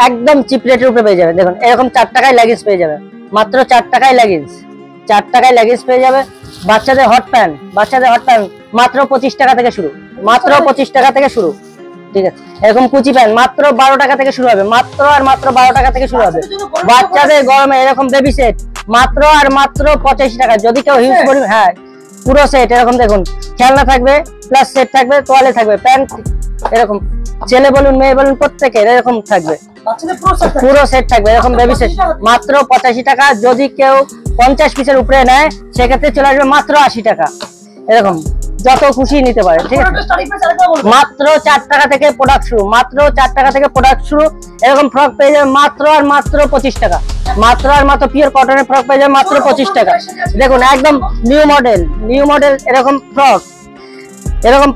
একদম চিপ রেটের উপরে পেয়ে যাবেন। দেখুন এরকম 4 টাকায় লেগিংস পেয়ে যাবেন, মাত্র 4 টাকায় লেগিংস, 4 টাকায় লেগিংস পেয়ে যাবে। বাচ্চাদের হট প্যান্ট মাত্র 25 টাকা থেকে শুরু, মাত্র 25 টাকা থেকে শুরু। ঠিক আছে, এরকম কুচি প্যান্ট মাত্র 12 টাকা থেকে শুরু হবে, মাত্র আর মাত্র 12 টাকা থেকে শুরু হবে। বাচ্চাদের গরমে এরকম বেবি সেট মাত্র আর মাত্র 85 টাকা। যদি কেউ হিউজ পরিমাণ, হ্যাঁ পুরো সেট এরকম দেখুন, খেলনা থাকবে প্লাস সেট থাকবে, তোয়ালে থাকবে, প্যান্ট এরকম ছেলে বলুন মেয়ে বলুন প্রত্যেকের এরকম থাকবে, পুরো সেট থাকবে এরকম বেবি সেট মাত্র 85 টাকা। যদি কেউ 50 পিসের উপরে নেয় সেক্ষেত্রে চলে আসবে মাত্র 80 টাকা। এরকম যত খুশি নিতে পারে। ঠিক আছে, মাত্র 4 টাকা থেকে প্রোডাক্ট শুরু, মাত্র 4 টাকা থেকে প্রোডাক্ট শুরু। এরকম ফ্রক পেয়ে যাবে মাত্র আর মাত্র 25 টাকা, মাত্র আর মাত্র পিওর কটনের ফ্রক পেয়ে যাবে মাত্র 25 টাকা। দেখুন একদম নিউ মডেল এরকম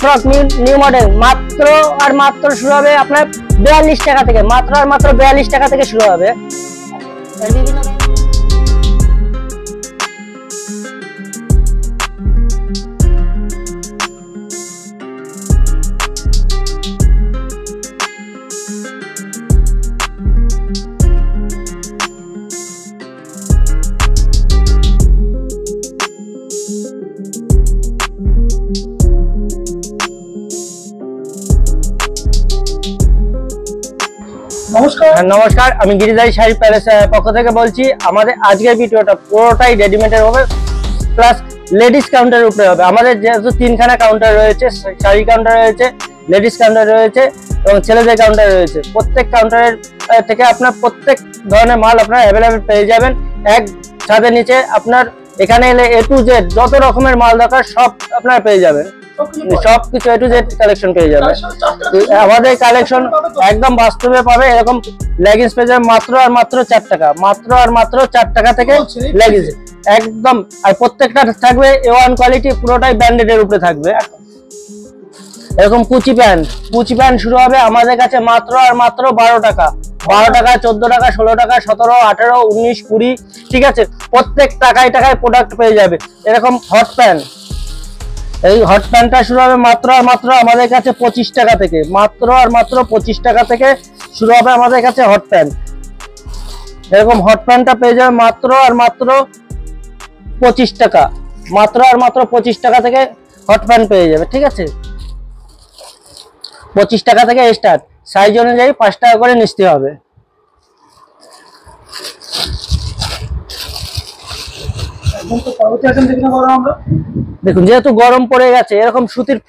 ফ্রক, নিউ মডেল মাত্র আর মাত্র শুরু হবে আপনার 42 টাকা থেকে, মাত্র আর মাত্র 42 টাকা থেকে শুরু হবে। নমস্কার, আমি গিরিধারী শাড়ি প্যালেসের পক্ষ থেকে বলছি। আমাদের আজকের ভিডিওটা পুরোটাই রেডিমেডের হবে, প্লাস লেডিস কাউন্টারের উপরে হবে। আমাদের যেহেতু 3খানা কাউন্টার রয়েছে, শাড়ি কাউন্টার রয়েছে, লেডিস কাউন্টার রয়েছে এবং ছেলেদের কাউন্টার রয়েছে। প্রত্যেক কাউন্টারের থেকে আপনার প্রত্যেক ধরনের মাল আপনার অ্যাভেলেবেল পেয়ে যাবেন এক ছাদের নিচে। আপনার এখানে এলে A to Z যত রকমের মাল দরকার সব আপনারা পেয়ে যাবেন, সবকিছু A to Z কালেকশন পেয়ে যাবে। আমাদের কালেকশন একদম বাস্তবে পাবে। এরকম লেগিংস পেয়ে যাবে মাত্র আর মাত্র 4 টাকা, মাত্র আর মাত্র 4 টাকা থেকে লেগিংস একদম। আর প্রত্যেকটা থাকবে A1 কোয়ালিটি, পুরোটাই ব্র্যান্ডেড এর উপরে থাকবে। এরকম কুচি প্যান্ট শুরু হবে আমাদের কাছে মাত্র আর মাত্র 12 টাকা, 12 টাকা, 14 টাকা, 16 টাকা, 17, 18, 19, 20। ঠিক আছে, প্রত্যেক টাকায় প্রোডাক্ট পেয়ে যাবে। এরকম হট প্যান্ট, এই হট প্যান্টটা শুরু হবে মাত্র আর মাত্র আমাদের কাছে 25 টাকা থেকে, মাত্র আর মাত্র 25 টাকা থেকে শুরু হবে আমাদের কাছে হট প্যান্ট। এরকম হট প্যান্টটা পেয়ে যাবে মাত্র আর মাত্র 25 টাকা, মাত্র আর মাত্র 25 টাকা থেকে হট প্যান্ট পেয়ে যাবে। ঠিক আছে, 25 টাকা থেকে স্টার্ট, সাইজ অনুযায়ী 5 টাকা করে নিতে হবে। দেখুন যেহেতু গরম পড়ে গেছে, এরকম সুতির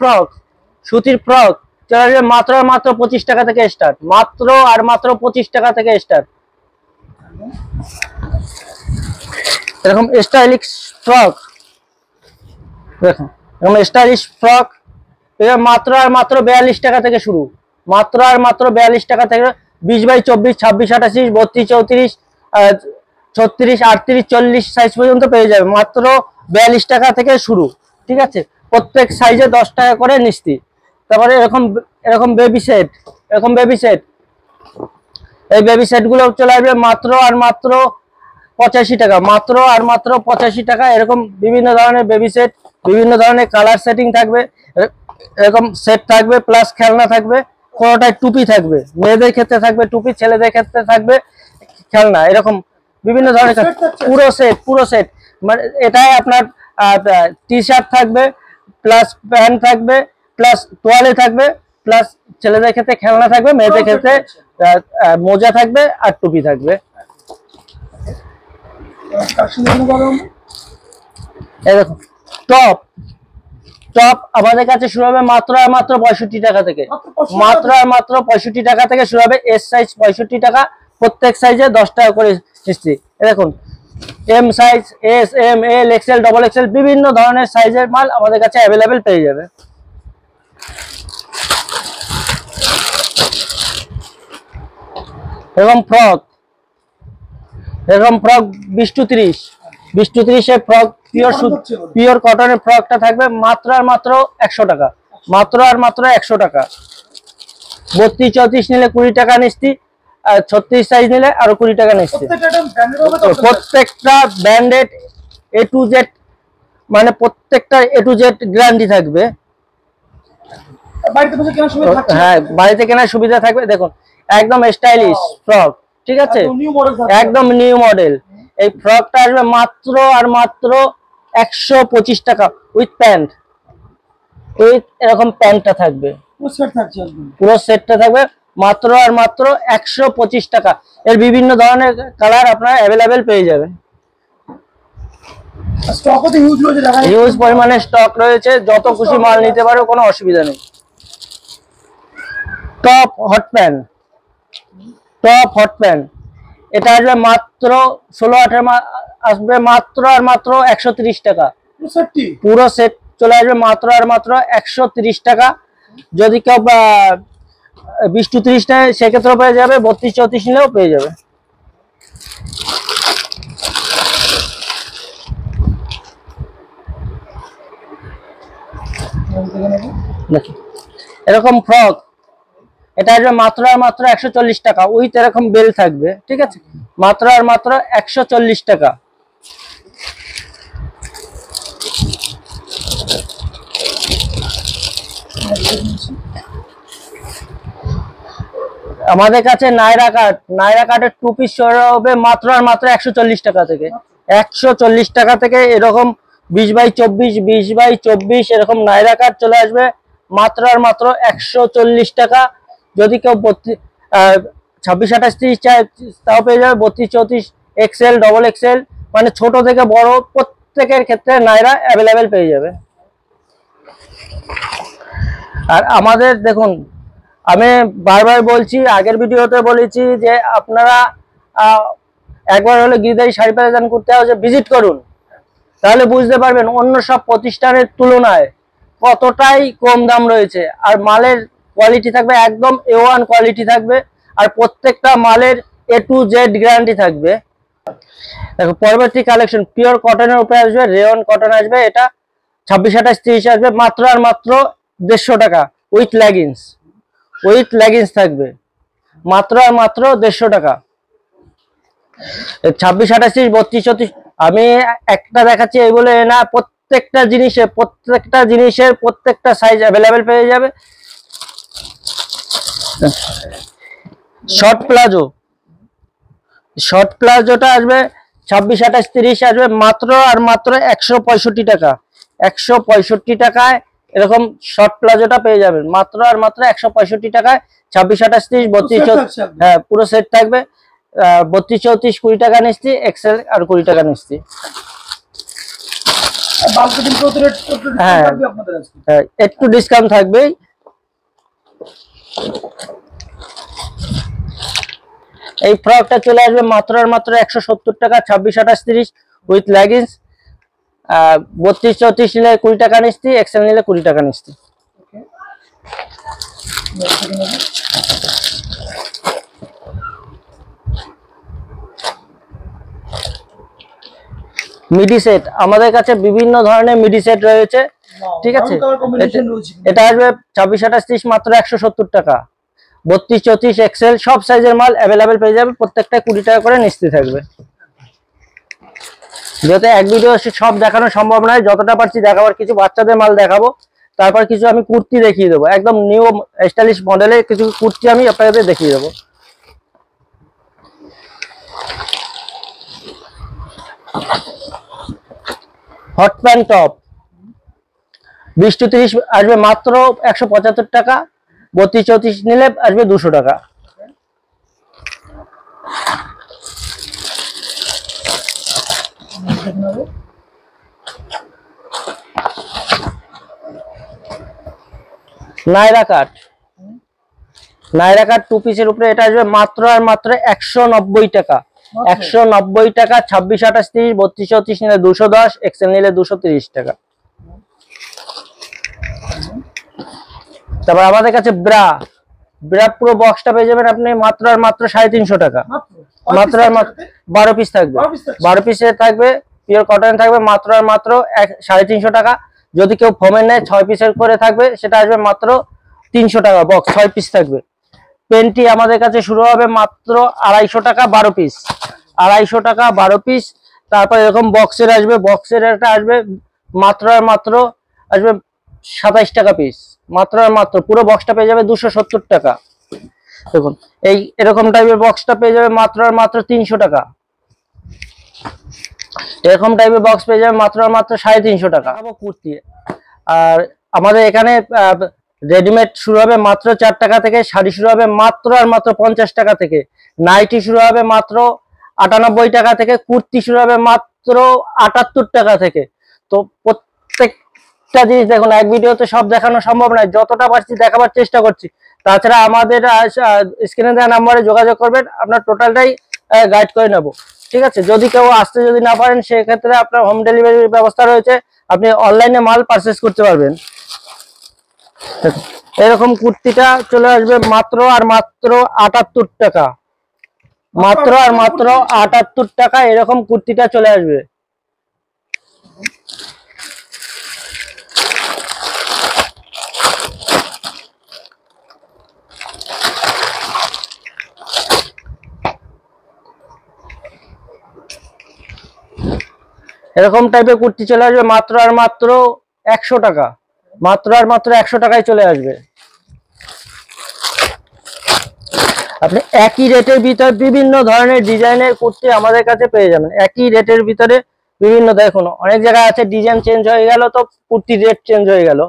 ফ্রক চলে আসবে মাত্র আর মাত্র 25 টাকা থেকে স্টার্ট, মাত্র আর মাত্র 25 টাকা থেকে স্টার্ট। এরকম স্টাইলিশ ফ্রক, দেখুন এরকম স্টাইলিশ ফ্রক মাত্র আর মাত্র 42 টাকা থেকে শুরু, মাত্র আর মাত্র 42 টাকা থেকে 20x24, 26, 28, 32, 34, 36, 40 সাইজ পর্যন্ত পেয়ে যাবে মাত্র 42 টাকা থেকে শুরু। ঠিক আছে, প্রত্যেক সাইজে 10 টাকা করে নিস্তি। তারপরে এরকম বেবি সেট, এই বেবি সেট গুলো চলে আসবে মাত্র আর মাত্র 85 টাকা, মাত্র আর মাত্র 85 টাকা। এরকম বিভিন্ন ধরনের বেবি সেট, বিভিন্ন ধরনের কালার সেটিং থাকবে, এরকম সেট থাকবে প্লাস খেলনা থাকবে, কোনোটায় টুপি থাকবে, মেয়েদের ক্ষেত্রে থাকবে টুপি, ছেলেদের ক্ষেত্রে থাকবে খেলনা। এরকম বিভিন্ন ধরনের পুরো সেট মানে এটাই আপনার টি শার্ট থাকবে, প্লাস প্যান্ট থাকবে, প্লাস তোয়ালে থাকবে, প্লাস ছেলেদের ক্ষেত্রে খেলনা থাকবে, মেয়েদের ক্ষেত্রে মোজা থাকবে আর টুপি থাকবে। এরকম টপ আমাদের কাছে শুরু হবে মাত্র আর মাত্র 65 টাকা থেকে, মাত্র আর মাত্র 65 টাকা থেকে শুরু হবে। এস সাইজ 65 টাকা, প্রত্যেক সাইজে 10 টাকা করে কিস্তি। দেখুন এম সাইজ, এস, এম, এল, এক্সেল, ডবল এক্সেল বিভিন্ন ধরনের সাইজের মাল আমাদের কাছে অ্যাভেলেবেল পেয়ে যাবে। এরকম ফ্রক 20 to 30 এর ফ্রক, পিওর কটনের ফ্রকটা থাকবে মাত্র আর মাত্র 100 টাকা, মাত্র আর মাত্র 100 টাকা। 32, 34 নিলে 20 টাকা নিস্তি, আর 36 সাইজ নিলে আরো 20 টাকা নিস্তি। প্রত্যেকটা ব্র্যান্ডেড A to Z, মানে প্রত্যেকটা A to Z গ্যারান্টি থাকবে। হ্যাঁ, বাড়িতে কেনার সুবিধা থাকবে। দেখুন একদম স্টাইলিশ ফ্রক, ঠিক আছে, একদম নিউ মডেল। এই ফ্রকটা আসবে মাত্র আর মাত্র 125 টাকা উইথ প্যান্ট, উইথ এরকম প্যান্টটা থাকবে, পুরো সেটটা থাকবে মাত্র আর মাত্র 125 টাকা। এর বিভিন্ন ধরনের কালার আপনারা অ্যাভেলেবেল পেয়ে যাবেন। হিউজ পরিমাণে স্টক রয়েছে, যত খুশি মাল নিতে পারো, কোনো অসুবিধা নেই। Top hot pant, top hot pant, এটা আসবে মাত্র 16-18 আসবে মাত্র আর মাত্র 130 টাকা। পুরো সেট চলে আসবে মাত্র আর মাত্র 130 টাকা। যদি কেউ 20-30 নেয় সেক্ষেত্রেও পেয়ে যাবে, 32-34 নিলেও পেয়ে যাবে। এরকম ফ্রক, এটা আসবে মাত্র আর মাত্র 140 টাকা উইথ এরকম বেল থাকবে, ঠিক আছে, মাত্র আর মাত্র 140 টাকা। আমাদের কাছে নাইরা কাট, নাইরা কাটের 2 পিস হবে মাত্র আর মাত্র 140 টাকা থেকে, 140 টাকা থেকে এরকম 20x24, 20x24 এরকম নাইরা কাট চলে আসবে মাত্র আর মাত্র 140 টাকা। যদি কেউ 26-28-30 চায় তাও পেয়ে যাবে, 32-34 এক্সেল, ডবল এক্সেল, মানে ছোট থেকে বড় প্রত্যেকের ক্ষেত্রে নাইরা অ্যাভেলেবেল পেয়ে যাবে। আর আমাদের দেখুন, আমি বারবার বলছি, আগের ভিডিওতে বলেছি যে আপনারা একবার হলে গিরিধারী শাড়ি প্যালেস করতে হবে, ভিজিট করুন, তাহলে বুঝতে পারবেন অন্য সব প্রতিষ্ঠানের তুলনায় কতটাই কম দাম রয়েছে। আর মালের কোয়ালিটি থাকবে একদম A1 কোয়ালিটি থাকবে, আর প্রত্যেকটা মালের A to Z গ্যারান্টি থাকবে। দেখো পরবর্তী কালেকশন পিওর কটনের উপরে আসবে, রেয়ন কটন আসবে, এটা 26-28-30 আসবে মাত্র আর মাত্র 150 টাকা উইথ লেগিংস, উইথ লেগিংস থাকবে মাত্র আর মাত্র 150 টাকা। 26-28-30-32-34 আমি একটা দেখাচ্ছি এই বলে না, প্রত্যেকটা জিনিসের প্রত্যেকটা সাইজ অ্যাভেলেবেল পেয়ে যাবে। শর্ট প্লাজো, শর্ট প্লাজোটা আসবে 26-28-30 আসবে মাত্র আর মাত্র 165 টাকা, 165 টাকায় এরকম শর্ট প্লাজোটা পেয়ে যাবেন মাত্র আর মাত্র 165 টাকায়। 26-28-30-32-34 হ্যাঁ পুরো সেট থাকবে, 32-34 20 টাকা নিচ্ছি, এক্সেল আর 20 টাকা নিচ্ছি। হ্যাঁ একটু ডিসকাউন্ট থাকবে। এই ফ্রকটা চলে আসবে মাত্র আর মাত্র 170 টাকা, 26-28-30 উইথ লেগিংস, 32-34 নিলে 20 টাকা নিচ্ছি, এক্সেল নিলে 20 টাকা নিচ্ছি। মিডি সেট, আমাদের কাছে বিভিন্ন ধরনের মিডি সেট রয়েছে, ঠিক আছে, এটা আসবে 26-28-30 মাত্র 170 টাকা, 32-34 এক্সেল সব সাইজের মাল অ্যাভেলেবেল পেয়ে যাবে, প্রত্যেকটা 20 টাকা করে নিস্তি থাকবে। যেহেতু এক ভিডিও সব দেখানো সম্ভব নয়, যতটা পারছি দেখাবার, কিছু বাচ্চাদের মাল দেখাবো, তারপর কিছু আমি কুর্তি দেখিয়ে দেবো, একদম নিউ স্টাইলিশ মডেলের কিছু কুর্তি আমি আপনাদের দেখিয়ে দেবো। হট প্যান্ট টপ 20-30 আসবে মাত্র 175 টাকা, 32-34 নিলে আসবে 200 টাকা। নাইরা কাট, নাইরা কাট 2 পিসের উপরে, এটা আসবে মাত্র আর মাত্র 190 টাকা, 190 টাকা। 26-28-30 32-34 নিলে 210, এক্সেল নিলে 230 টাকা। তারপর আমাদের কাছে ব্রা, ব্রা পুরো বক্সটা পেয়ে যাবেন আপনি মাত্র আর মাত্র 350 টাকা, মাত্র আর মাত্র 12 পিস থাকবে, 12 পিসে থাকবে, পিওর কটন থাকবে মাত্র আর মাত্র 350 টাকা। যদি কেউ ফোমের নেয় 6 পিসের করে থাকবে, সেটা আসবে মাত্র 300 টাকা, বক্স 6 পিস থাকবে। পেন্টি আমাদের কাছে শুরু হবে মাত্র 250 টাকা 12 পিস, 250 টাকা 12 পিস। তারপর এরকম বক্সের আসবে, বক্সের একটা আসবে মাত্র আর মাত্র আসবে 27 টাকা পিস, মাত্র আর মাত্র পুরো বক্সটা পেয়ে যাবে 270 টাকা। দেখুন এই এরকম টাইপের বক্সটা পেয়ে যাবে মাত্র আর মাত্র 300 টাকা। এরকম টাইপের বক্স পেয়ে যাবে মাত্র আর মাত্র 350 টাকা। কুর্তি আর আমাদের এখানে রেডিমেড শুরু হবে মাত্র 4 টাকা থেকে, শাড়ি শুরু হবে মাত্র আর মাত্র 50 টাকা থেকে, নাইটি শুরু হবে মাত্র 98 টাকা থেকে, কুর্তি শুরু হবে মাত্র 78 টাকা থেকে। তো প্রত্যেকটা জিনিস দেখুন, এক ভিডিওতে সব দেখানো সম্ভব নয়, যতটা পারছি দেখাবার চেষ্টা করছি। তাছাড়া আমাদের স্ক্রিনে দেওয়া নাম্বারে যোগাযোগ করবেন, আপনার টোটালটাই গাইড করে নেব, ঠিক আছে। যদি কেউ আসতে যদি না পারেন সেক্ষেত্রে আপনার হোম ডেলিভারির ব্যবস্থা রয়েছে, আপনি অনলাইনে মাল পারচেস করতে পারবেন। এরকম কুর্তিটা চলে আসবে মাত্র আর মাত্র 78 টাকা, মাত্র আর মাত্র 78 টাকা এরকম কুর্তিটা চলে আসবে। এরকম টাইপের কুর্তি চলে আসবে মাত্র আর মাত্র 100 টাকা, মাত্র আর মাত্র 100 টাকায় চলে আসবে। আপনি একই রেটের ভিতরে বিভিন্ন ধরনের ডিজাইনের কুর্তি আমাদের কাছে পেয়ে যাবেন, একই রেটের ভিতরে বিভিন্ন। দেখুন অনেক জায়গায় আছে ডিজাইন চেঞ্জ হয়ে গেল তো কুর্তির রেট চেঞ্জ হয়ে গেল।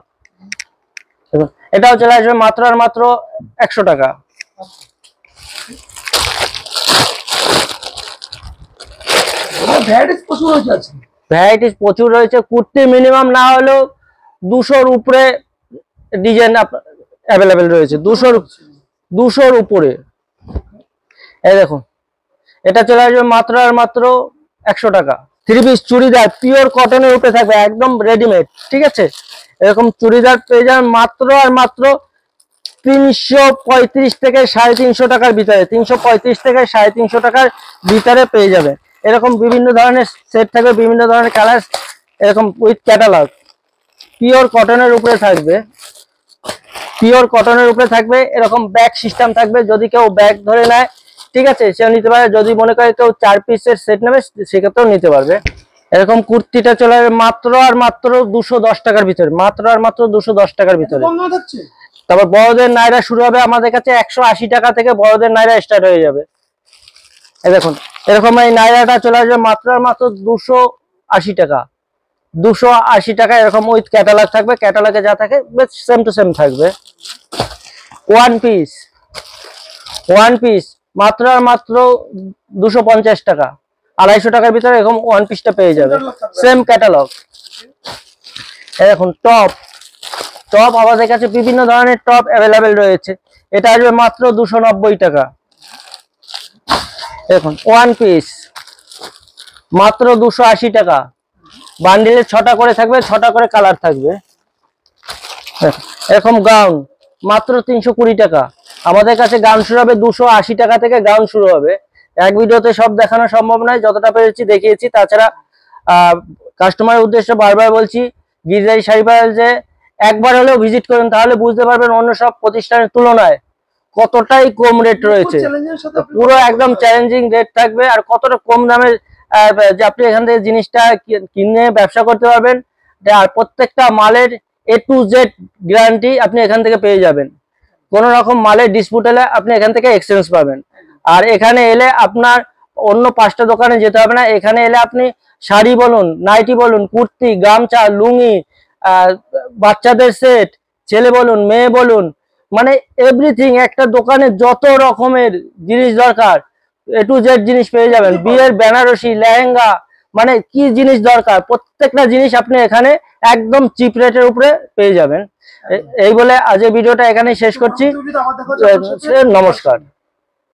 এটাও চলে আসবে মাত্র আর মাত্র 100 টাকা। ভ্যারাইটিস প্রচুর রয়েছে, কুর্তি মিনিমাম না হলেও 200-র উপরে ডিজাইন অ্যাভেলেবেল রয়েছে, 200-র উপরে। এই দেখুন এটা চলে আসবে মাত্র আর মাত্র 100 টাকা। 3 পিস চুড়িদার পিওর কটনের উপরে থাকবে, একদম রেডিমেড, ঠিক আছে। এরকম চুড়িদার পেয়ে যাবেন মাত্র আর মাত্র 335 থেকে 350 টাকার ভিতরে, 335 থেকে 350 টাকার ভিতরে পেয়ে যাবে। এরকম বিভিন্ন ধরনের সেট থাকবে, বিভিন্ন ধরনের কালার, এরকম উইথ ক্যাটালগ, পিওর কটনের উপরে থাকবে, পিওর কটনের উপরে থাকবে। এরকম ব্যাগ সিস্টেম থাকবে, যদি কেউ ব্যাগ ধরে নেয় ঠিক আছে সেও নিতে পারে, যদি মনে করে কেউ 4 পিসের সেট নেবে সেক্ষেত্রেও নিতে পারবে। এরকম কুর্তিটা চলে আসবে মাত্র আর মাত্র 210 টাকার ভিতরে, মাত্র আর মাত্র 210 টাকার ভিতরে। তারপর বড়দের নাইরা শুরু হবে আমাদের কাছে 180 টাকা থেকে, বড়দের নাইরা স্টার্ট হয়ে যাবে। এই দেখুন এরকম এই নাইরাটা চলে আসবে মাত্র আর মাত্র 280 টাকা, 280 টাকা। এরকম উইথ ক্যাটালগ থাকবে, ক্যাটালগে যা থাকে সেম টু সেম থাকবে। ওয়ান পিস মাত্র আর মাত্র 250 টাকা, 250 টাকার ভিতরে এরকম ওয়ান পিসটা পেয়ে যাবে, সেম ক্যাটালগ। এখন টপ আমাদের কাছে বিভিন্ন ধরনের টপ অ্যাভেলেবেল রয়েছে, এটা আসবে মাত্র 290 টাকা। দেখুন ওয়ান পিস মাত্র 280 টাকা, বান্ডিলের 6টা করে থাকবে, 6টা করে কালার থাকবে। এরকম গাউন মাত্র 320 টাকা, আমাদের কাছে গাউন শুরু হবে 280 টাকা থেকে, গাউন শুরু হবে। এক ভিডিওতে সব দেখানো সম্ভব নয়, যতটা পেরেছি দেখিয়েছি। তাছাড়া কাস্টমারের উদ্দেশ্যে বারবার বলছি, গিরিজারি শাড়ি প্যালেসে একবার হলেও ভিজিট করুন, তাহলে বুঝতে পারবেন অন্য সব প্রতিষ্ঠানের তুলনায় কতটাই কম রেট রয়েছে। পুরো একদম চ্যালেঞ্জিং রেট থাকবে, আর কতটা কম দামে যে আপনি এখান থেকে জিনিসটা কিনে ব্যবসা করতে পারবেন। আর প্রত্যেকটা মালের A to Z গ্যারান্টি আপনি এখান থেকে পেয়ে যাবেন। কোন রকম মালের ডিসপুট হলে আপনি এখান থেকে এক্সচেঞ্জ পাবেন। আর এখানে এলে আপনার অন্য 5টা দোকানে যেতে হবে না, এখানে এলে আপনি শাড়ি বলুন, নাইটি বলুন, কুর্তি, গামছা, লুঙ্গি, বাচ্চাদের সেট, ছেলে বলুন, মেয়ে বলুন, মানে এভরিথিং, একটা দোকানে যত রকমের জিনিস দরকার A to Z জিনিস পেয়ে যাবেন। বিয়ের বেনারসি, লেহেঙ্গা, মানে কি জিনিস দরকার প্রত্যেকটা জিনিস আপনি এখানে একদম চিপ রেটের উপরে পেয়ে যাবেন। এই বলে আজ এই ভিডিওটা এখানেই শেষ করছি। নমস্কার।